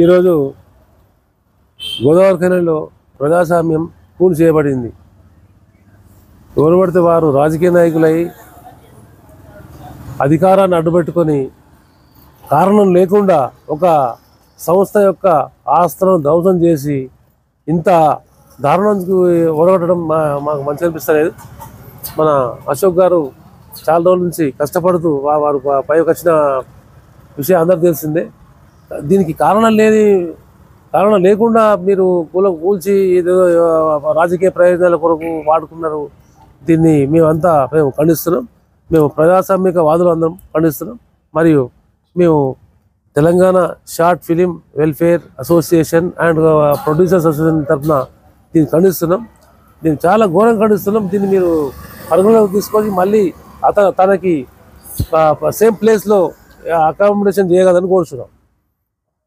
ఈరోజు గోదావరి ఖనిలో ప్రజాస్వామ్యం కూలి చేయబడింది. ఎవరు పడితే వారు రాజకీయ నాయకులై అధికారాన్ని అడ్డుపెట్టుకొని కారణం లేకుండా ఒక సంస్థ యొక్క ఆస్తులను ధ్వంసం చేసి ఇంత దారుణానికి ఒడగొట్టడం మాకు మంచి అనిపిస్తలేదు. మన అశోక్ గారు చాలా రోజుల నుంచి కష్టపడుతూ వారు పైకి వచ్చిన విషయం అందరికీ తెలిసిందే. దీనికి కారణం లేకుండా మీరు కూల్చి ఏదో రాజకీయ ప్రయోజనాల కొరకు వాడుకున్నారు. దీన్ని మేము ఖండిస్తున్నాం. మేము ప్రజాస్వామిక వాదులు అందరం ఖండిస్తున్నాం. మరియు మేము Telangana short film welfare association and producers association తరఫున దీన్ని ఖండిస్తున్నాం. దీన్ని చాలా ఘోరంగా ఖండిస్తున్నాం. దీన్ని మీరు పరిగణలోకి తీసుకొని మళ్ళీ తనకి సేమ్ ప్లేస్లో అకామిడేషన్ చేయగలని కోరుతున్నాం.